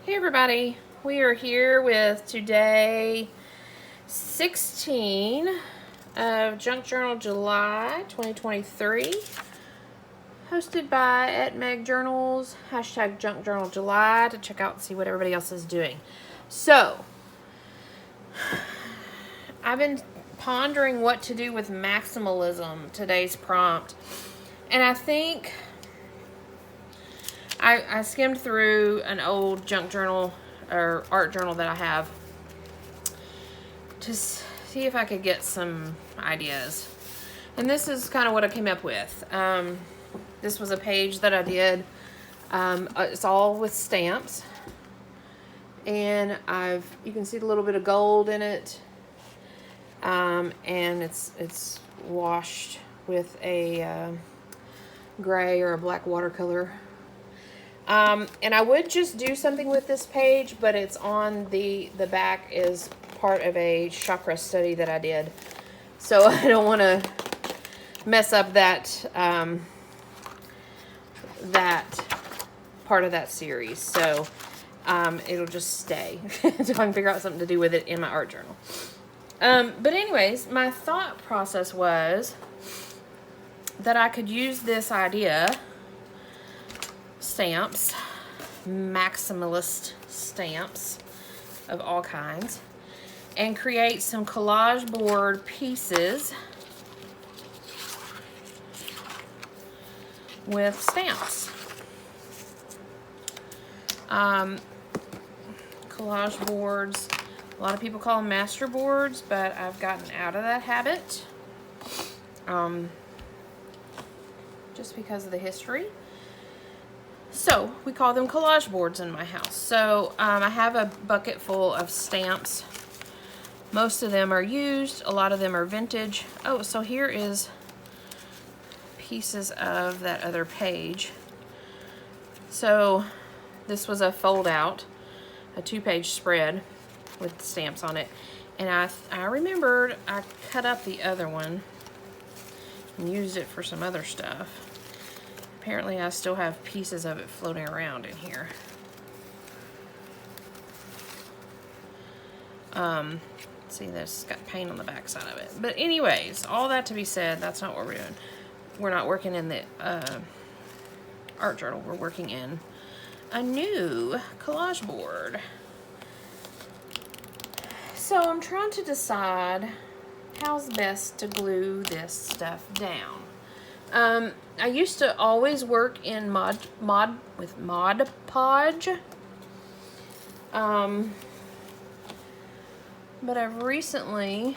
Hey everybody, we are here with today 16 of Junk Journal July 2023, hosted by @MegJournals, hashtag Junk Journal July, to check out and see what everybody else is doing. So, I've been pondering what to do with maximalism, today's prompt, and I think I skimmed through an old junk journal or art journal that I have to see if I could get some ideas. And this is kind of what I came up with. This was a page that I did. It's all with stamps. And you can see a little bit of gold in it. And it's washed with a gray or a black watercolor. And I would just do something with this page, but it's on the back is part of a chakra study that I did. So I don't want to mess up that, that part of that series. So it'll just stay until I can figure out something to do with it in my art journal. But anyways, my thought process was that I could use this idea, stamps, maximalist stamps of all kinds, and create some collage board pieces with stamps. Collage boards, a lot of people call them master boards, but I've gotten out of that habit just because of the history. So we call them collage boards in my house. So I have a bucket full of stamps. Most of them are used. A lot of them are vintage. Oh, so here is pieces of that other page. So this was a fold out, a 2-page spread with stamps on it. And I remembered I cut up the other one and used it for some other stuff. Apparently I still have pieces of it floating around in here. See, this got paint on the back side of it. But anyways, all that to be said, that's not what we're doing. We're not working in the art journal. We're working in a new collage board. So I'm trying to decide how's best to glue this stuff down. I used to always work in Mod Podge. But I've recently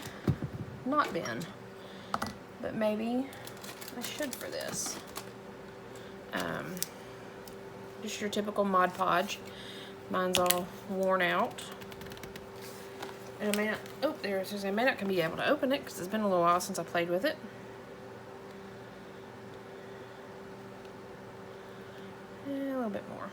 not been. But maybe I should for this. Just your typical Mod Podge. Mine's all worn out. And I may not, oh, there it is. I may not be able to open it because it's been a little while since I played with it. A little bit more.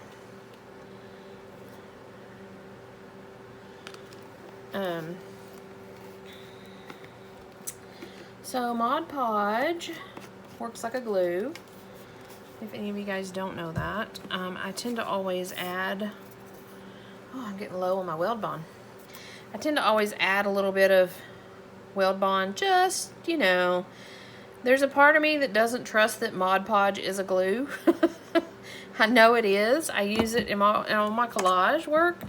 So Mod Podge works like a glue. If any of you guys don't know that, I tend to always add. Oh, I'm getting low on my weld bond. I tend to always add a little bit of weld bond, just, you know. There's a part of me that doesn't trust that Mod Podge is a glue. I know it is. I use it in all my collage work.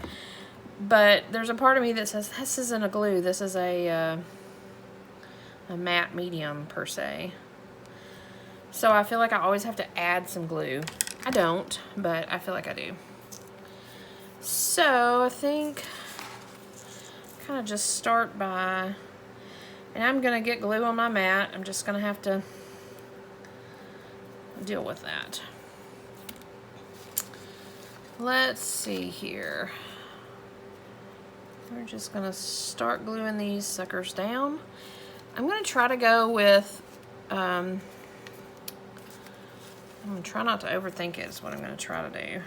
But there's a part of me that says, this isn't a glue. This is a matte medium, per se. So I feel like I always have to add some glue. I don't, but I feel like I do. So I think kind of just start by, and I'm going to get glue on my mat. I'm just going to have to deal with that. Let's see here. We're just going to start gluing these suckers down. I'm going to try to go with, I'm going to try not to overthink it is what I'm going to try to do.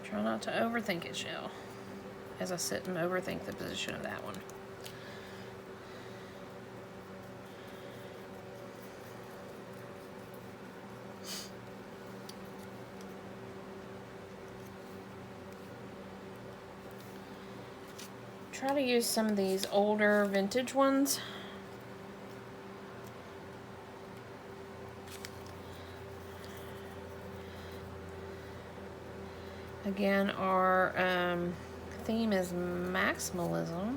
Try not to overthink it, Shell, as I sit and overthink the position of that one. try to use some of these older vintage ones. Again, our theme is Maximalism.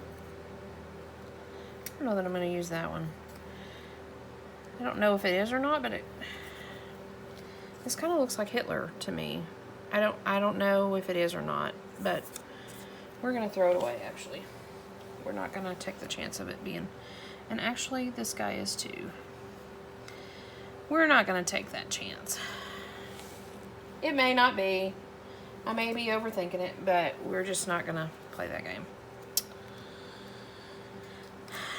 I don't know that I'm going to use that one. I don't know if it is or not, but this kind of looks like Hitler to me. I don't know if it is or not, but we're going to throw it away, actually. We're not going to take the chance of it being... And actually, this guy is too. We're not going to take that chance. It may not be. I may be overthinking it, but we're just not going to play that game.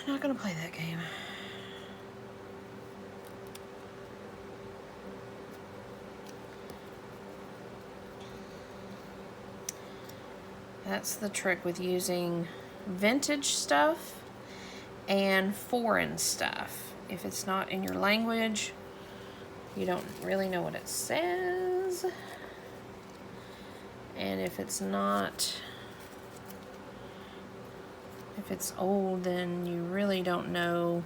Not going to play that game. That's the trick with using vintage stuff and foreign stuff. If it's not in your language, you don't really know what it says. And if it's not, if it's old, then you really don't know.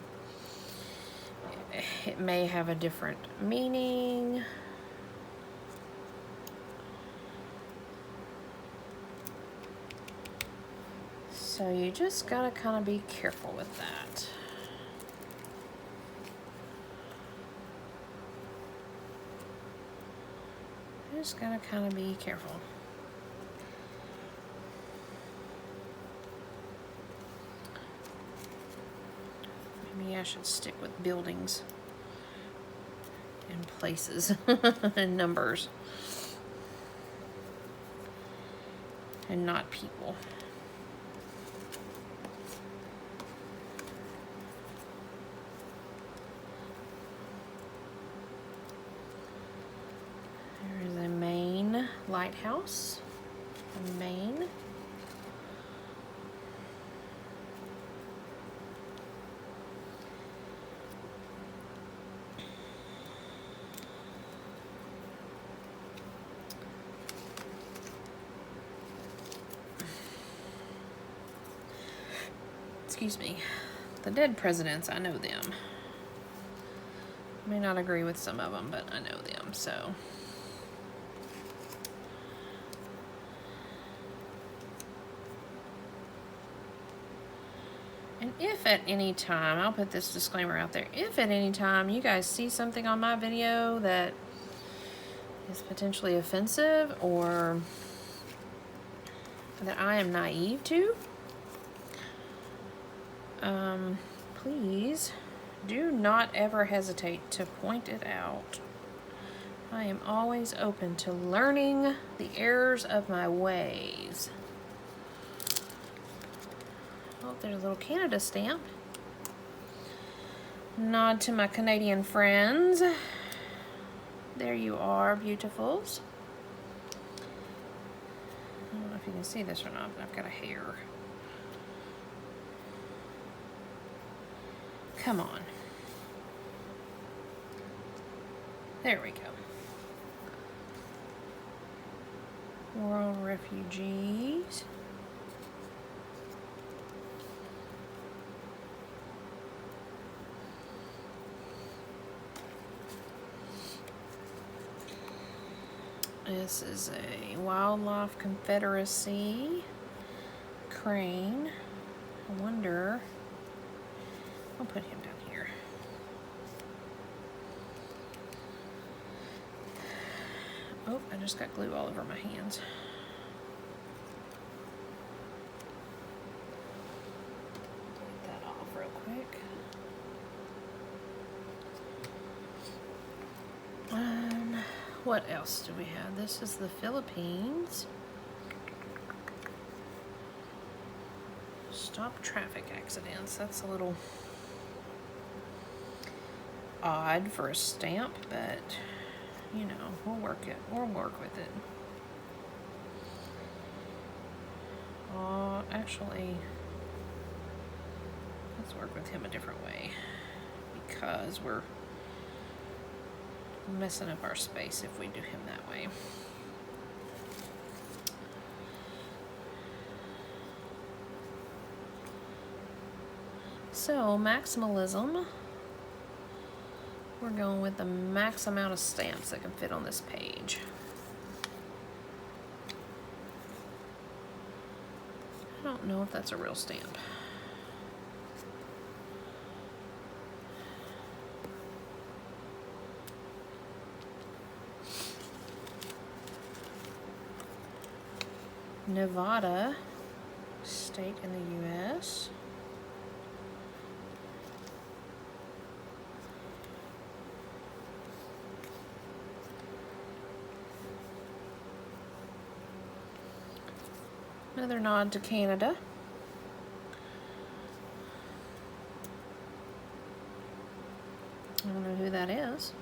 It may have a different meaning. So you just gotta kind of be careful with that. Just gotta kind of be careful. Maybe I should stick with buildings and places and numbers and not people. There is a Maine lighthouse in Maine. Excuse me. The dead presidents, I know them. May not agree with some of them, but I know them, so. And if at any time, I'll put this disclaimer out there, if at any time you guys see something on my video that is potentially offensive or that I am naive to, please do not ever hesitate to point it out. I am always open to learning the errors of my ways. Oh, there's a little Canada stamp. Nod to my Canadian friends. There you are, beautifuls. I don't know if you can see this or not, but I've got a hair. Come on. There we go. World refugees. This is a Wildlife Confederacy crane. I wonder... I'll put him down here. Oh, I just got glue all over my hands. Take that off real quick. What else do we have? This is the Philippines. Stop traffic accidents. That's a little odd for a stamp, but you know, we'll work with it. Actually, let's work with him a different way because we're messing up our space if we do him that way. So, Maximalism. We're going with the max amount of stamps that can fit on this page. I don't know if that's a real stamp. Nevada, state in the U.S. Another nod to Canada. I don't know who that is.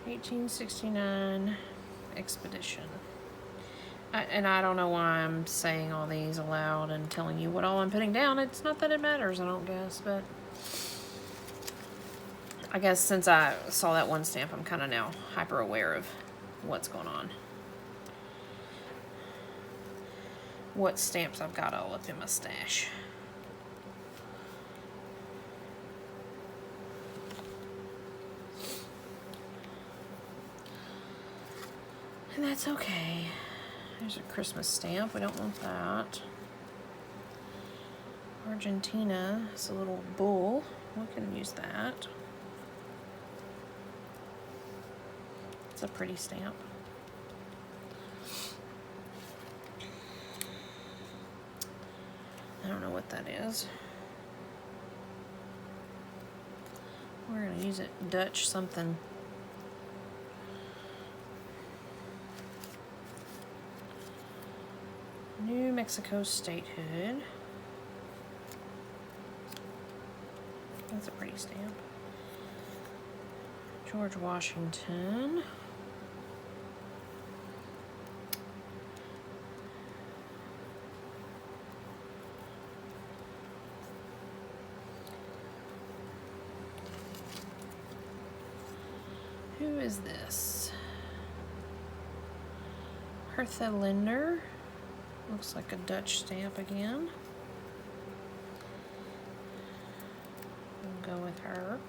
"1869 expedition." And I don't know why I'm saying all these aloud and telling you what all I'm putting down. It's not that it matters, I don't guess, but I guess since I saw that one stamp, I'm kind of now hyper aware of what's going on. What stamps I've got all up in my stash. And that's okay. There's a Christmas stamp. We don't want that. Argentina. It's a little bull. We can use that. It's a pretty stamp. I don't know what that is. We're going to use it Dutch something. New Mexico statehood. That's a pretty stamp. George Washington. Who is this? Hertha Linder. Looks like a Dutch stamp again. We'll go with her.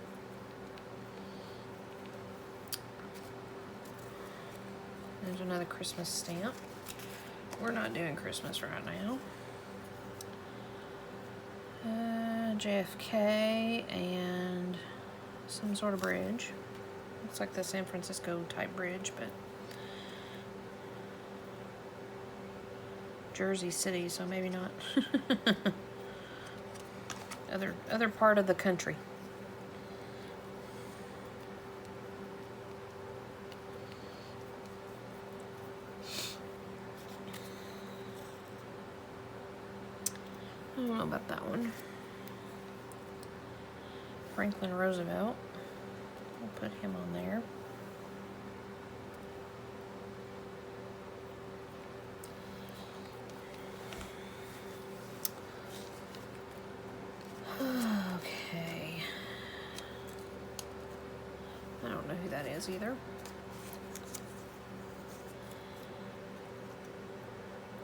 There's another Christmas stamp. We're not doing Christmas right now. JFK and some sort of bridge. Looks like the San Francisco type bridge, but Jersey City, so maybe not. other part of the country. I don't know about that one. Franklin Roosevelt. We'll put him on there. Okay. I don't know who that is either.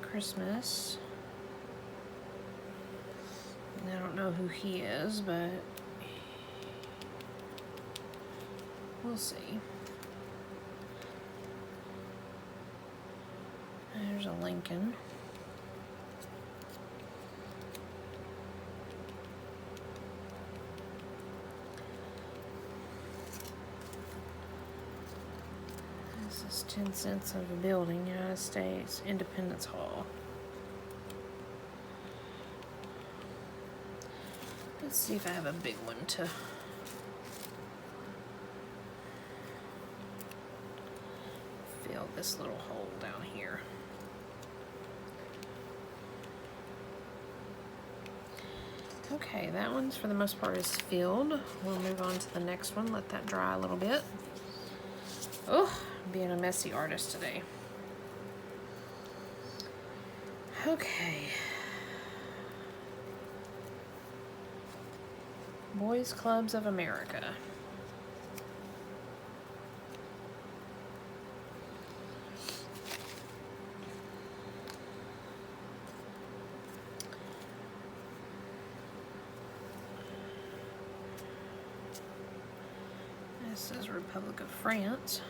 Christmas. I don't know who he is, but we'll see. There's a Lincoln. This is 10 cents of a building, United States, Independence Hall. Let's see if I have a big one to fill this little hole down here. Okay, that one's for the most part is filled. We'll move on to the next one, let that dry a little bit. Oh, I'm being a messy artist today. Okay. Boys Clubs of America. This is Republic of France.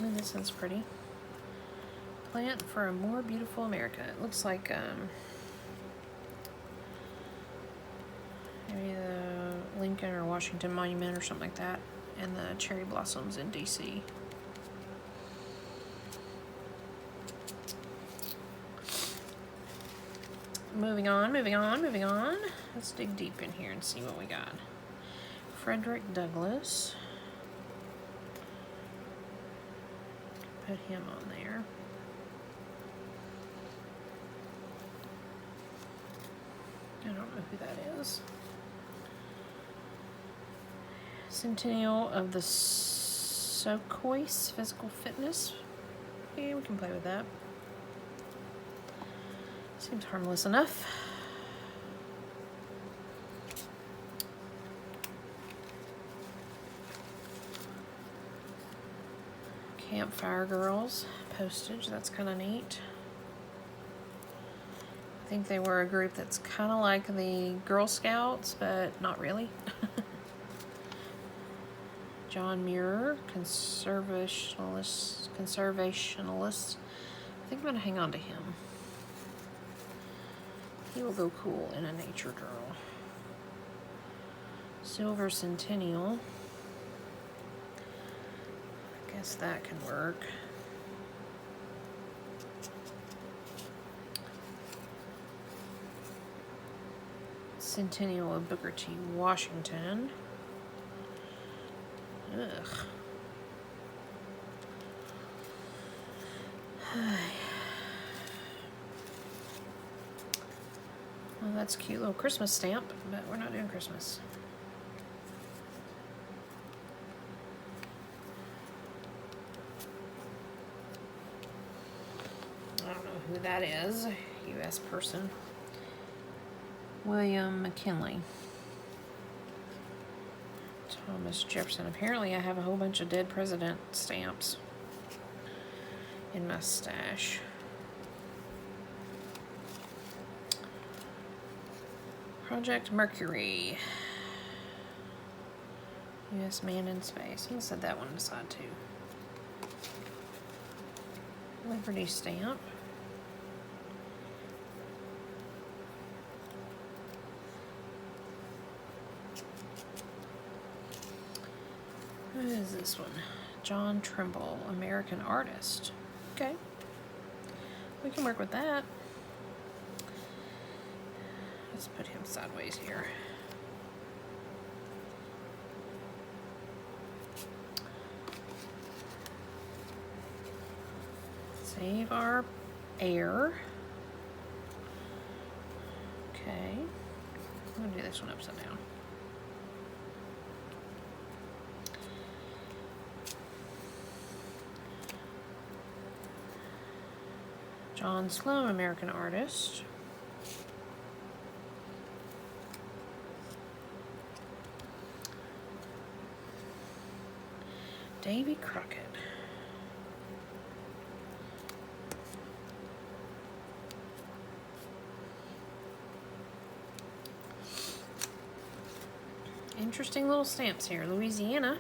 And this one's pretty. Plant for a more beautiful America. It looks like maybe the Lincoln or Washington Monument or something like that. And the cherry blossoms in DC. Moving on, moving on, moving on. Let's dig deep in here and see what we got. Frederick Douglass. Put him on there. I don't know who that is. Centennial of the Sokois Physical Fitness. Yeah, we can play with that. Seems harmless enough. Campfire Girls postage, that's kind of neat. I think they were a group that's kind of like the Girl Scouts, but not really. John Muir, conservationalist. I think I'm going to hang on to him. He will go cool in a nature journal. Silver Centennial. I guess that can work. Centennial of Booker T. Washington. Ugh. Well, that's a cute little Christmas stamp, but we're not doing Christmas. I don't know who that is. U.S. person. William McKinley. Thomas Jefferson. Apparently I have a whole bunch of dead president stamps in my stash. Project Mercury. U.S. Man in Space. I'm going to set that one aside too. Liberty stamp. Who is this one? John Trimble, American artist. Okay. We can work with that. Let's put him sideways here. Save our air. Okay. I'm going to do this one upside down. John Sloan, American artist. Davy Crockett. Interesting little stamps here. Louisiana.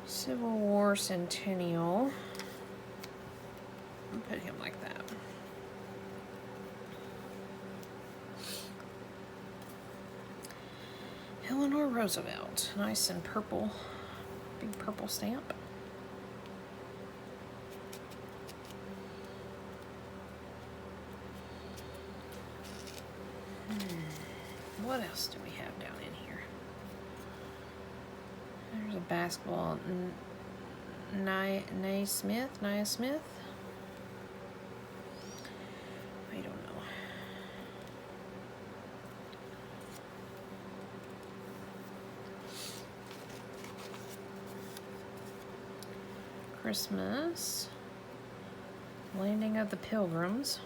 Civil War Centennial. I'll put him like that. Eleanor Roosevelt. Nice and purple. Big purple stamp. What else do we have down in here? There's a basketball. Nia Smith. I don't know. Christmas. Landing of the Pilgrims.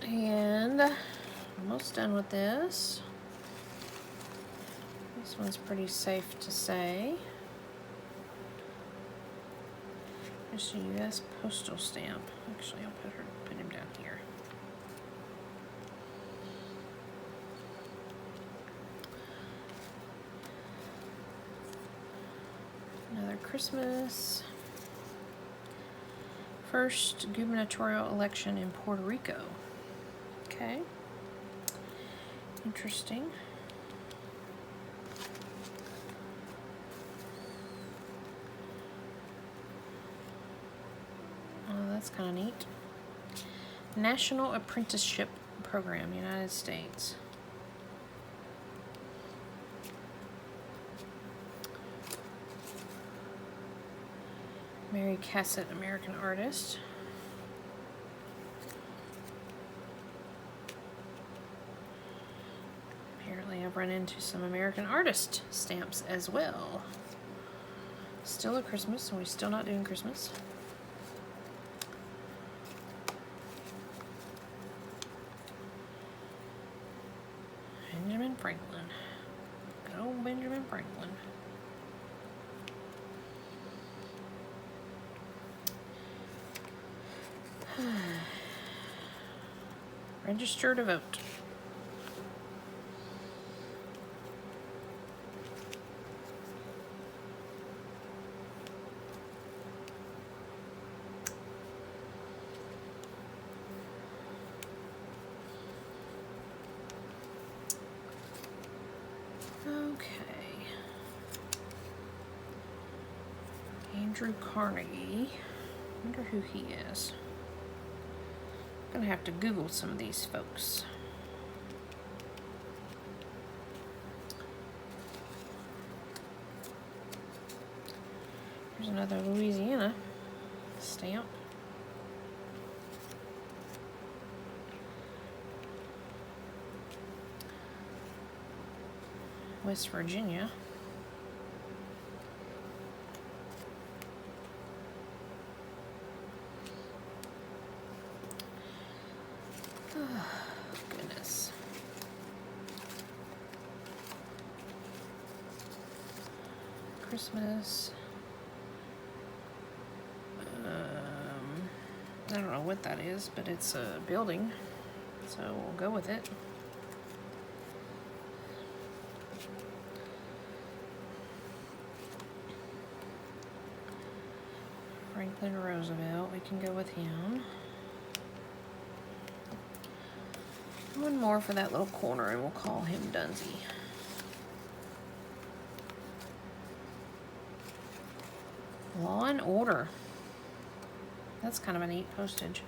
And almost done with this. This one's pretty safe to say. There's a U.S. postal stamp. Actually, I'll put him down here. Another Christmas. First gubernatorial election in Puerto Rico. Okay. Interesting. Oh, that's kind of neat. National Apprenticeship Program, United States. Mary Cassatt, American artist. Apparently I've run into some American artist stamps as well. Still a Christmas, and we're still not doing Christmas. Benjamin Franklin. Good old Benjamin Franklin. Register to vote. Okay. Andrew Carnegie. Wonder who he is. I'm gonna have to Google some of these folks. There's another Louisiana stamp. West Virginia. Oh, goodness. Christmas. I don't know what that is, but it's a building, so we'll go with it. Franklin Roosevelt, we can go with him. One more for that little corner, and we'll call him Dunsey. Law and Order. That's kind of a neat postage.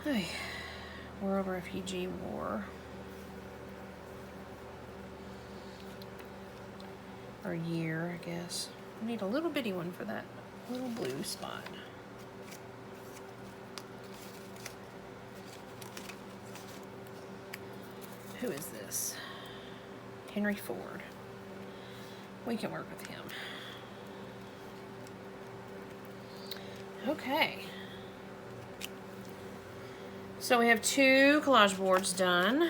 Hey, World Refugee War. Or year, I guess. We need a little bitty one for that little blue spot. Who is this? Henry Ford. We can work with him. Okay. So we have 2 collage boards done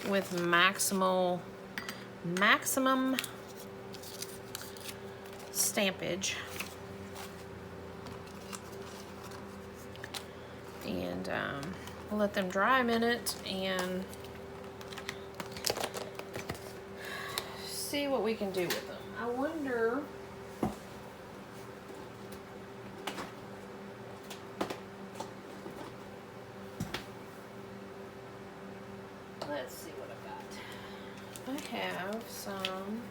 with maximum stampage. And we'll let them dry a minute and see what we can do with them. I wonder. Let's see what I've got. I have some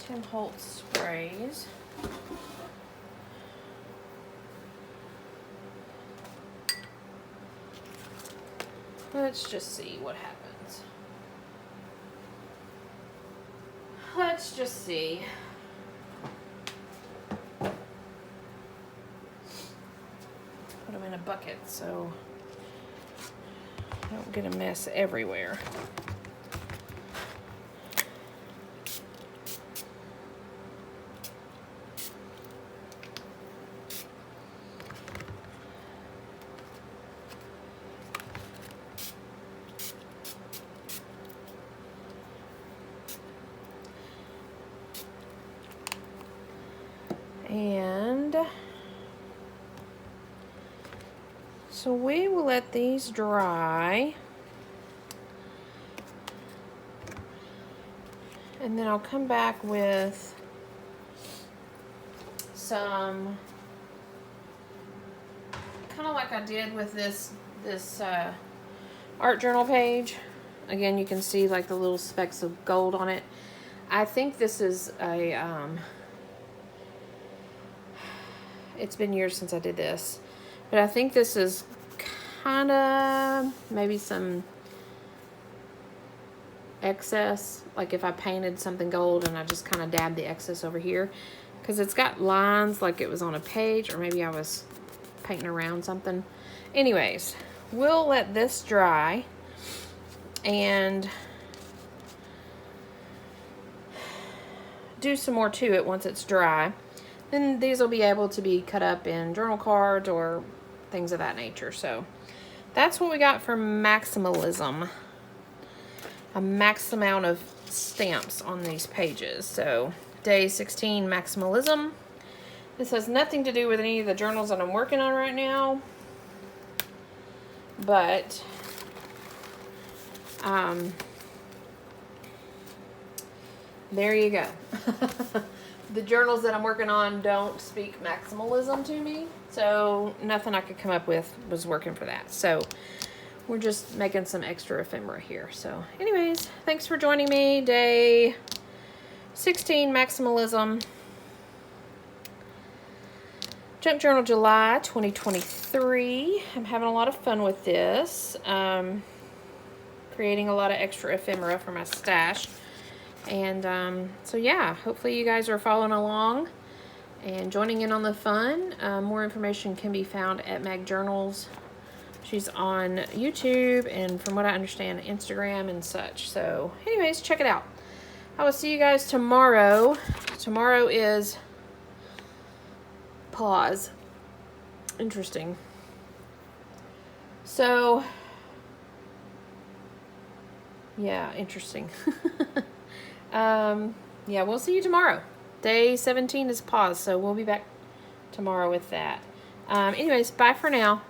Tim Holtz sprays. Let's just see what happens. Let's just see. Put them in a bucket so I don't get a mess everywhere. And so we will let these dry. And then I'll come back with some, kind of like I did with this art journal page. Again, you can see like the little specks of gold on it. I think this is a, it's been years since I did this, but I think this is kind of maybe some excess, like if I painted something gold and I just kind of dabbed the excess over here, because it's got lines like it was on a page, or maybe I was painting around something. Anyways, we'll let this dry and do some more to it once it's dry. Then these will be able to be cut up in journal cards or things of that nature. So that's what we got for Maximalism. A max amount of stamps on these pages. So day 16 Maximalism. This has nothing to do with any of the journals that I'm working on right now, but there you go. The journals that I'm working on don't speak maximalism to me, so nothing I could come up with was working for that. So we're just making some extra ephemera here. So anyways, thanks for joining me. Day 16 Maximalism. Junk Journal July 2023. I'm having a lot of fun with this. Creating a lot of extra ephemera for my stash. And so yeah, hopefully you guys are following along and joining in on the fun. More information can be found at Mag Journals. She's on YouTube and, from what I understand, Instagram and such. So anyways, check it out. I will see you guys tomorrow. Tomorrow is pause. Interesting. So yeah, interesting. Yeah, we'll see you tomorrow. Day 17 is pause, so we'll be back tomorrow with that. Anyways, bye for now.